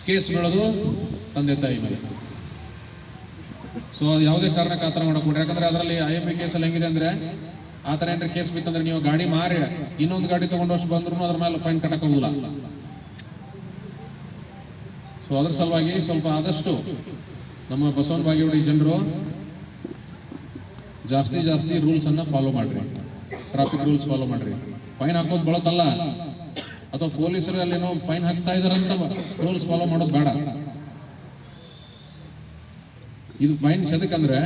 Case ಬೀಳೋದು ತಂದೆ ತಾಯಿ ಮೇಲೆ. ಸೊ ಯಾವುದೇ ಕಾರಣಕ್ಕೆ ಆ ಥರ ಮಾಡಕ್ಬಿಡ್ರಿ. ಯಾಕಂದ್ರೆ ಅದರಲ್ಲಿ IMB ಕೇಸಲ್ಲಿ ಹೆಂಗಿದೆ ಅಂದ್ರೆ, ಆ ಥರ ಏನಾರ ಕೇಸ್ ಬಿತ್ತಂದ್ರೆ ನೀವು ಗಾಡಿ ಮಾರಿ ಇನ್ನೊಂದು ಗಾಡಿ ತಗೊಂಡಷ್ಟು ಬಂದ್ರು ಅದ್ರ ಮೇಲೆ ಫೈನ್ ಕಟ್ಟಕ್ಕಾಗಲ್ಲ. ಸೊ ಅದ್ರ ಸಲುವಾಗಿ ಸ್ವಲ್ಪ ಆದಷ್ಟು ನಮ್ಮ ಬಸವನ ಬಾಗೇವಾಡಿ ಜನರು ಜಾಸ್ತಿ ರೂಲ್ಸ್ ಅನ್ನ ಫಾಲೋ ಮಾಡ್ರಿ, ಟ್ರಾಫಿಕ್ ರೂಲ್ಸ್ ಫಾಲೋ ಮಾಡ್ರಿ. ಫೈನ್ ಹಾಕೋದು ಬಳತಲ್ಲ, ಅಥವಾ ಪೊಲೀಸರು ಅಲ್ಲೇನೋ ಫೈನ್ ಹಾಕ್ತಾ ಇದಾರಂತ ರೂಲ್ಸ್ ಫಾಲೋ ಮಾಡೋದು ಬೇಡ. ಇದು ಫೈನ್ ಸದಕ್ಕಂದ್ರೆ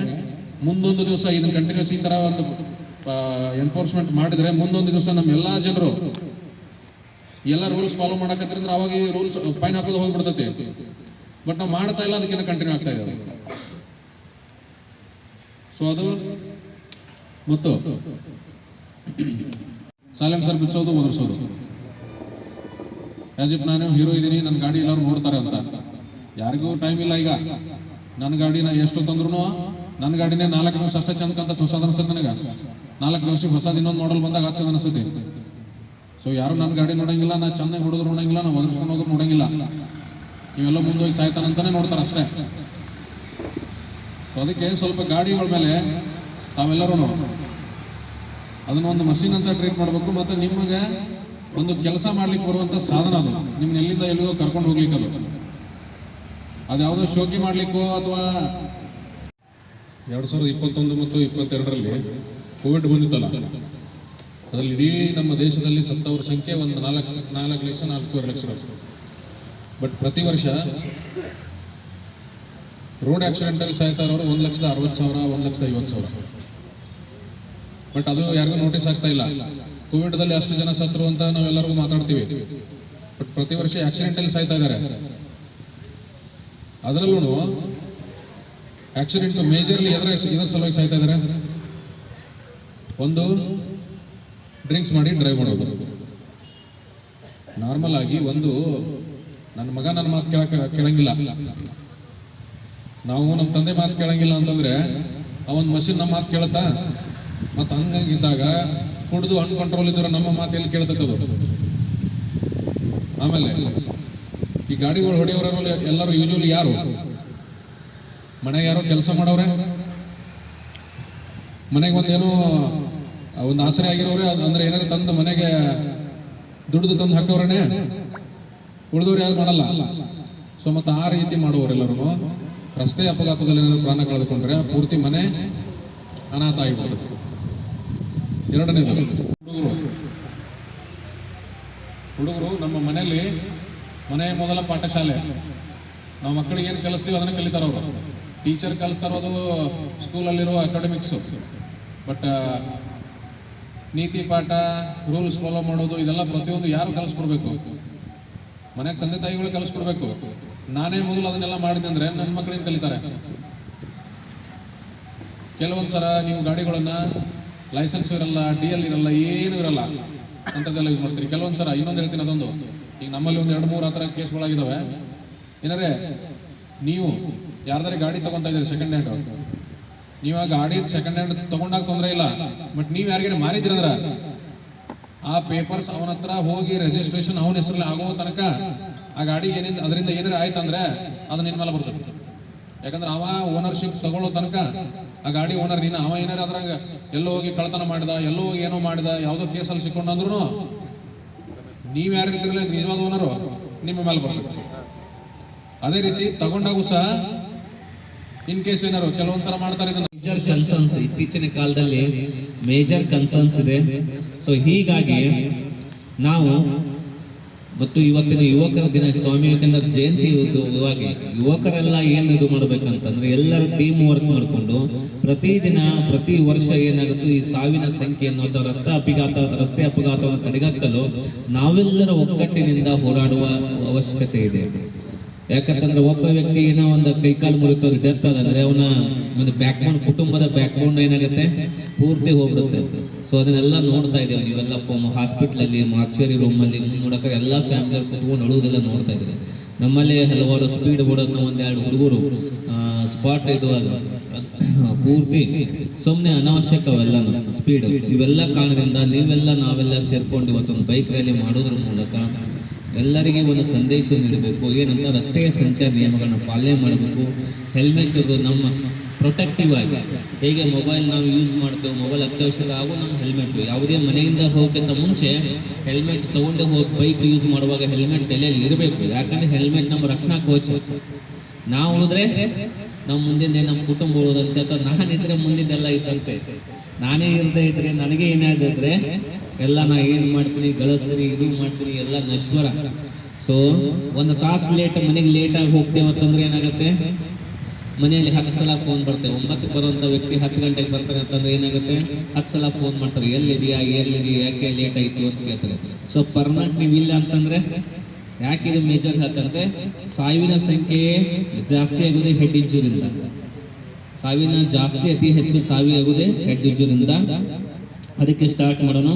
ಮುಂದೊಂದು ದಿವಸ ಇದನ್ನ ಕಂಟಿನ್ಯೂಸ್ ಈ ತರ ಒಂದು ಎನ್ಫೋರ್ಸ್ಮೆಂಟ್ ಮಾಡಿದ್ರೆ ಮುಂದೊಂದು ದಿವಸ ನಮ್ಮ ಎಲ್ಲಾ ಜನರು ಎಲ್ಲ ರೂಲ್ಸ್ ಫಾಲೋ ಮಾಡಕತ್ರಿಂದ ಅವಾಗ ಈ ರೂಲ್ಸ್ ಫೈನ್ ಹಾಕೋದು ಹೋಗ್ಬಿಡ್ತೈತಿ. ಬಟ್ ನಾವು ಮಾಡ್ತಾ ಇಲ್ಲ, ಅದಕ್ಕಿಂತ ಕಂಟಿನ್ಯೂ ಆಗ್ತಾ ಇದೆ. ಸೊ ಅದು ಮತ್ತು ಸೈಲೆನ್ಸರ್ ಬಿಚ್ಚೋದು, ಒದರ್ಸೋದು. ಆಸ್ ಇಫ್ ನಾನು ಹೀರೋ ಇದ್ದೀನಿ, ನನ್ನ ಗಾಡಿ ಎಲ್ಲರೂ ನೋಡ್ತಾರೆ ಅಂತ. ಯಾರಿಗೂ ಟೈಮ್ ಇಲ್ಲ. ಈಗ ನನ್ನ ಗಾಡಿನ ಎಷ್ಟು ತಂದ್ರು ನನ್ನ ಗಾಡಿನೇ 4 ನಿಮಿಷ ಅಷ್ಟೇ ಚಂದಕ್ಕಂತ ಹೊಸದು ಅನಿಸ್ತದೆ ನನಗೆ. 4 ನಿಮಿಷಕ್ಕೆ ಹೊಸದು ಇನ್ನೊಂದು ಮಾಡಲ್ ಬಂದಾಗ ಹಚ್ಚದ ಅನಿಸ್ತೈತಿ. ಸೊ ಯಾರು ನನ್ನ ಗಾಡಿ ನೋಡಂಗಿಲ್ಲ, ನಾ ಚೆನ್ನಾಗಿ ಹೊಡೆದ್ರು ನೋಡಂಗಿಲ್ಲ, ನಾವು ಒದರ್ಸ್ಕೊಂಡು ಹೋದ್ರು ನೋಡಂಗಿಲ್ಲ. ನೀವೆಲ್ಲ ಮುಂದೋಗಿ ಸಾಯ್ತಾನಂತಾನೆ ನೋಡ್ತಾರೆ ಅಷ್ಟೇ. ಸೊ ಅದಕ್ಕೆ ಸ್ವಲ್ಪ ಗಾಡಿಗಳ ಮೇಲೆ ತಾವೆಲ್ಲರೂ ಅದನ್ನೊಂದು ಮಷೀನ್ ಅಂತ ಟ್ರೀಟ್ ಮಾಡಬೇಕು. ಮತ್ತು ನಿಮಗೆ ಒಂದು ಕೆಲಸ ಮಾಡ್ಲಿಕ್ಕೆ ಬರುವಂಥ ಸಾಧನ ಅದು. ನಿಮ್ಮನ್ನ ಎಲ್ಲಿಂದ ಎಲ್ಲಿಗೋ ಕರ್ಕೊಂಡು ಹೋಗ್ಲಿಕ್ಕೆ ಅದು ಯಾವುದೋ ಶೋಕಿ ಮಾಡಲಿಕ್ಕೋ ಅಥವಾ 2021 ಮತ್ತು 2022ರಲ್ಲಿ ಕೋವಿಡ್ ಬಂದಿತ್ತಲ್ಲ, ಅದರಲ್ಲಿ ಇಡೀ ನಮ್ಮ ದೇಶದಲ್ಲಿ ಸತ್ತವರ ಸಂಖ್ಯೆ ಒಂದು 4,04,00,000. ಬಟ್ ಪ್ರತಿ ವರ್ಷ ರೋಡ್ ಆಕ್ಸಿಡೆಂಟಲ್ಲಿ ಸಾಯ್ತಾ ಇರೋರು 1,60,000, 1,50,000. ಬಟ್ ಅದು ಯಾರಿಗೂ ನೋಟಿಸ್ ಆಗ್ತಾ ಇಲ್ಲ. ಕೋವಿಡ್ದಲ್ಲಿ ಅಷ್ಟು ಜನ ಸತ್ರು ಅಂತ ನಾವೆಲ್ಲರಿಗೂ ಮಾತಾಡ್ತೀವಿ. ಬಟ್ ಪ್ರತಿ ವರ್ಷ ಆಕ್ಸಿಡೆಂಟಲ್ಲಿ ಸಾಯ್ತಾ ಇದ್ದಾರೆ. ಅದರಲ್ಲೂ ಆಕ್ಸಿಡೆಂಟ್ ಮೇಜರ್ಲಿ ಇದರ ಸಲುವಾಗಿ ಸಾಯ್ತಾ ಇದ್ದಾರೆ. ಒಂದು, ಡ್ರಿಂಕ್ಸ್ ಮಾಡಿ ಡ್ರೈವ್ ಮಾಡೋದು. ನಾರ್ಮಲ್ ಆಗಿ ಒಂದು ನನ್ನ ಮಗ ನನ್ನ ಮಾತು ಕೇಳಂಗಿಲ್ಲ, ನಾವು ನಮ್ಮ ತಂದೆ ಮಾತು ಕೇಳಂಗಿಲ್ಲ ಅಂತಂದ್ರೆ ಅವನ ಮಷಿನ್ ನಮ್ಮ ಮಾತು ಕೇಳುತ್ತಾ? ಮತ್ತು ಹಂಗಿದ್ದಾಗ ಕುಡಿದು ಅನ್ಕಂಟ್ರೋಲ್ ಇದ್ರೆ ನಮ್ಮ ಮಾತು ಎಲ್ಲಿ ಕೇಳ್ತಕ್ಕದು? ಆಮೇಲೆ ಈ ಗಾಡಿಗಳು ಹೊಡೆಯೋರಲ್ಲಿ ಎಲ್ಲರೂ ಯೂಶುವಲಿ ಯಾರು ಮನೆಗೆ ಯಾರೋ ಕೆಲಸ ಮಾಡೋರೆ, ಮನೆಗೆ ಒಂದೇನೋ ಒಂದು ಆಸರೆ ಆಗಿರೋರೆ, ಅಂದ್ರೆ ಏನಾದ್ರು ತಂದು ಮನೆಗೆ ದುಡ್ದು ತಂದು ಹಾಕೋರೇನೆ, ಉಳಿದವ್ರು ಯಾರು ಮಾಡಲ್ಲ. ಸೊ ಮತ್ತೆ ಆ ರೀತಿ ಮಾಡುವವರೆಲ್ಲರೂ ರಸ್ತೆ ಅಪಘಾತದಲ್ಲಿ ಏನಾದ್ರು ಪ್ರಾಣ ಕಳೆದುಕೊಂಡ್ರೆ ಪೂರ್ತಿ ಮನೆ ಅನಾಥ ಆಗಿಬಿಡುತ್ತೆ. ಎರಡನೇದು, ಹುಡುಗರು ನಮ್ಮ ಮನೆಯಲ್ಲಿ ಮನೆಯ ಮೊದಲ ಪಾಠಶಾಲೆ. ನಾವು ಮಕ್ಕಳಿಗೆ ಏನು ಕಲಿಸ್ತೀವಿ ಅದನ್ನು ಕಲಿತಾರ ಅವರು. ಟೀಚರ್ ಕಲಿಸ್ತಾರೋ ಅದು ಸ್ಕೂಲಲ್ಲಿರೋ ಅಕಾಡೆಮಿಕ್ಸು. ಬಟ್ ನೀತಿ ಪಾಠ, ರೂಲ್ಸ್ ಫಾಲೋ ಮಾಡೋದು ಇದೆಲ್ಲ ಪ್ರತಿಯೊಂದು ಯಾರು ಕಲಿಸ್ಕೊಡ್ಬೇಕು? ಮನೆಗೆ ತಂದೆ ತಾಯಿಗಳು ಕಲಿಸ್ಕೊಡ್ಬೇಕು. ನಾನೇ ಮೊದಲು ಅದನ್ನೆಲ್ಲ ಮಾಡಿದೆ ಅಂದರೆ ನನ್ನ ಮಕ್ಕಳಿಂದ ಕಲಿತಾರೆ. ಕೆಲವೊಂದು ಸಲ ನೀವು ಗಾಡಿಗಳನ್ನ ಲೈಸೆನ್ಸ್ ಇರಲ್ಲ, DL ಇರಲ್ಲ, ಏನೂ ಇರಲ್ಲ, ಅಂಥದ್ದೆಲ್ಲ ಯೂಸ್ ಮಾಡ್ತೀರಿ. ಕೆಲವೊಂದು ಸಲ ಇನ್ನೊಂದು ಹೇಳ್ತೀನಿ, ಅದೊಂದು ಈಗ ನಮ್ಮಲ್ಲಿ ಒಂದು 2-3 ಆ ಥರ ಕೇಸ್ಗಳಾಗಿದ್ದಾವೆ. ಏನಾರೆ ನೀವು ಯಾರ್ದಾರೆ ಗಾಡಿ ತಗೊಂತಾ ಇದ್ದೀರಿ ಸೆಕೆಂಡ್ ಹ್ಯಾಂಡ್, ನೀವು ಆ ಗಾಡಿ ಸೆಕೆಂಡ್ ಹ್ಯಾಂಡ್ ತಗೊಂಡಾಗ ತೊಂದರೆ ಇಲ್ಲ. ಬಟ್ ನೀವು ಯಾರಿಗಾರ ಮಾರಿದ್ರಂದ್ರೆ ಆ ಪೇಪರ್ಸ್ ಅವನ ಹತ್ರ ಹೋಗಿ ರಿಜಿಸ್ಟ್ರೇಷನ್ ಅವನ ಹೆಸರಲ್ಲಿ ಆಗೋ ತನಕ ಆ ಗಾಡಿ ಏನಿದೆ ಅದರಿಂದ ಏನಾರ ಆಯ್ತಂದ್ರೆ ಅದು ನಿನ್ನ ಮೇಲೆ ಬರ್ತದೆ. ಯಾಕಂದ್ರೆ ಅವ ಓನರ್ಶಿಪ್ ತಗೊಳ್ಳೋ ತನಕ ಆ ಗಾಡಿ ಓನರ್ ನೀನು. ಅವ ಏನಾರ ಅದ್ರಾಗ ಎಲ್ಲೋ ಹೋಗಿ ಕಳ್ತನ ಮಾಡಿದ, ಎಲ್ಲೋ ಹೋಗಿ ಏನೋ ಮಾಡಿದ, ಯಾವುದೋ ಕೇಸಲ್ಲಿ ಸಿಕ್ಕೊಂಡಂದ್ರೂ ನೀವು ಯಾರಿರ್ತಿರಲ್ಲ ನಿಜವಾದ ಓನರು ನಿಮ್ಮ ಮೇಲೆ ಬರ್ತದೆ. ಅದೇ ರೀತಿ ತಗೊಂಡಾಗೂ ಸಹ ಇನ್ ಕೇಸ್ ಏನಾರು ಕೆಲವೊಂದ್ಸಲ ಮಾಡ್ತಾರೆ. ಮೇಜರ್ ಕನ್ಸರ್ನ್ಸ್ ಇತ್ತೀಚಿನ ಕಾಲದಲ್ಲಿ ಮೇಜರ್ ಕನ್ಸರ್ನ್ಸ್ ಇದೆ. ಸೊ ಹೀಗಾಗಿ ನಾವು ಮತ್ತು ಇವತ್ತಿನ ಯುವಕರ ದಿನ, ಸ್ವಾಮಿ ವಿವೇಕಾನಂದ ಜಯಂತಿ ಯುವಕರೆಲ್ಲ ಏನು ಇದು ಮಾಡ್ಬೇಕಂತಂದ್ರೆ ಎಲ್ಲರೂ ಟೀಮ್ ವರ್ಕ್ ಮಾಡಿಕೊಂಡು ಪ್ರತಿದಿನ ಪ್ರತಿ ವರ್ಷ ಏನಾಗುತ್ತೋ ಈ ಸಾವಿನ ಸಂಖ್ಯೆಯನ್ನು ಅಥವಾ ರಸ್ತೆ ಅಪಘಾತವನ್ನು ತಡೆಗಟ್ಟಲು ನಾವೆಲ್ಲರ ಒಗ್ಗಟ್ಟಿನಿಂದ ಹೋರಾಡುವ ಅವಶ್ಯಕತೆ ಇದೆ. ಯಾಕಂತಂದ್ರೆ ಒಬ್ಬ ವ್ಯಕ್ತಿ ಏನೋ ಒಂದು ಕೈಕಾಲು ಮುರಿತ ಡೆತ್ ಆದಂದ್ರೆ ಅವನ ಒಂದು ಬ್ಯಾಕ್ಬೋನ್, ಕುಟುಂಬದ ಬ್ಯಾಕ್ಬೋನ್ ಏನಾಗುತ್ತೆ ಪೂರ್ತಿ ಹೋಗ್ಬಿಡುತ್ತೆ. ಸೊ ಅದನ್ನೆಲ್ಲ ನೋಡ್ತಾ ಇದ್ದೇವೆ. ನೀವೆಲ್ಲ ಹಾಸ್ಪಿಟ್ಲಲ್ಲಿ ಮಾರ್ಚರಿ ರೂಮಲ್ಲಿ ನೋಡಕ್ಕೆ ಎಲ್ಲ ಫ್ಯಾಮಿಲಿ ಕುತ್ಕೊಂಡು ಅಳುವುದೆಲ್ಲ ನೋಡ್ತಾ ಇದ್ದಾರೆ. ನಮ್ಮಲ್ಲಿ ಹಲವಾರು ಸ್ಪೀಡ್ ಬೋರ್ಡನ್ನು 1-2 ಹುಡುಗರು ಸ್ಪಾಟ್ ಇದು ಪೂರ್ತಿ ಸುಮ್ಮನೆ ಅನಾವಶ್ಯಕವೆಲ್ಲ ಸ್ಪೀಡ್ ಇವೆಲ್ಲ ಕಾರಣದಿಂದ ನಾವೆಲ್ಲ ಸೇರ್ಕೊಂಡು ಇವತ್ತೊಂದು ಬೈಕ್ ರ್ಯಾಲಿ ಮಾಡೋದ್ರ ಮೂಲಕ ಎಲ್ಲರಿಗೆ ಒಂದು ಸಂದೇಶ ನೀಡಬೇಕು. ಏನಂತ ರಸ್ತೆಯ ಸಂಚಾರ ನಿಯಮಗಳನ್ನ ಪಾಲನೆ ಮಾಡಬೇಕು. ಹೆಲ್ಮೆಟ್ ನಮ್ಮ ಪ್ರೊಟೆಕ್ಟಿವ್ ಆಗಿ, ಹೇಗೆ ಮೊಬೈಲ್ ನಾವು ಯೂಸ್ ಮಾಡ್ತೇವೆ, ಮೊಬೈಲ್ ಅತ್ಯವಶ್ಯಕ ಹಾಗೂ ನಮ್ಮ ಹೆಲ್ಮೆಟ್, ಯಾವುದೇ ಮನೆಯಿಂದ ಹೋಗೋಕ್ಕಿಂತ ಮುಂಚೆ ಹೆಲ್ಮೆಟ್ ತೊಗೊಂಡು ಹೋಗಿ ಬೈಕ್ ಯೂಸ್ ಮಾಡುವಾಗ ಹೆಲ್ಮೆಟ್ ತಲೆಯಲ್ಲಿ ಇರಬೇಕು. ಯಾಕಂದರೆ ಹೆಲ್ಮೆಟ್ ನಮ್ಮ ರಕ್ಷಣಾ ಕವಚ. ನಾವು ಉಳಿದ್ರೆ ನಮ್ಮ ಮುಂದಿನ ನಮ್ಮ ಕುಟುಂಬ ಉಳಿದಂತೆ, ಅಥವಾ ನಾನಿದ್ರೆ ಮುಂದಿದ್ದೆಲ್ಲ ಇದ್ದಂತೆ. ನಾನೇ ಇರದೇ ಇದ್ರೆ ನನಗೆ ಏನಾಗಿದ್ರೆ ಎಲ್ಲ ನಾ ಏನು ಮಾಡ್ತೀನಿ, ಗಳಿಸ್ತೀನಿ, ಇದು ಮಾಡ್ತೀನಿ, ಎಲ್ಲ ನಶ್ವರ. ಸೊ ಒಂದು ತಾಸು ಮನೆಗೆ ಲೇಟಾಗಿ ಹೋಗ್ತೇವೆ ಅಂತಂದ್ರೆ ಏನಾಗುತ್ತೆ, ಮನೆಯಲ್ಲಿ 10 ಸಲ ಫೋನ್ ಬರ್ತೇವೆ. 9ಕ್ಕೆ ಬರುವಂಥ ವ್ಯಕ್ತಿ 10 ಗಂಟೆಗೆ ಬರ್ತಾರೆ ಅಂತಂದ್ರೆ ಏನಾಗುತ್ತೆ, 10 ಸಲ ಫೋನ್ ಮಾಡ್ತಾರೆ, ಎಲ್ಲಿದೆಯಾ, ಯಾಕೆ ಲೇಟ್ ಆಯಿತು ಅಂತ ಕೇಳ್ತಾರೆ. ಸೊ ಪರ್ಮನೆಂಟ್ ನೀವು ಇಲ್ಲ ಅಂತಂದರೆ ಯಾಕೆ ಇದು ಮೇಜರ್ ಯಾಕಂದರೆ ಸಾವಿನ ಸಂಖ್ಯೆ ಜಾಸ್ತಿ ಆಗೋದೇ ಹೆಡ್ ಇಂಜುರಿಂದ. ಅತಿ ಹೆಚ್ಚು ಸಾವಿಯಾಗೋದೇ ಹೆಡ್ ಇಂಜುರಿಂದ. ಅದಕ್ಕೆ ಸ್ಟಾರ್ಟ್ ಮಾಡೋಣ.